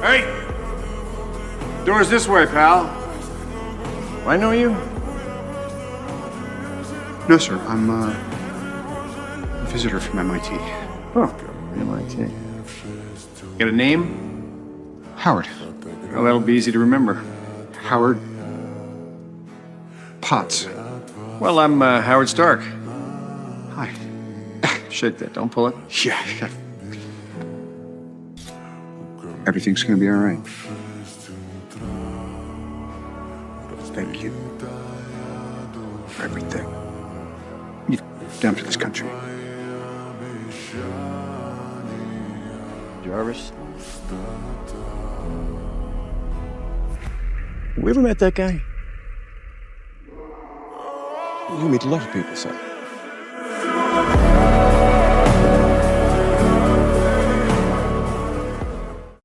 Hey! Door's this way, pal. I know you? No, sir. I'm a visitor from MIT. Oh, MIT. Got a name? Howard. Well, that'll be easy to remember. Howard Potts. Well, I'm Howard Stark. Hi. Shake that, don't pull it. Yeah. Everything's gonna be all right. Thank you for everything you've done for this country. Jarvis? We ever met that guy? You meet a lot of people, sir.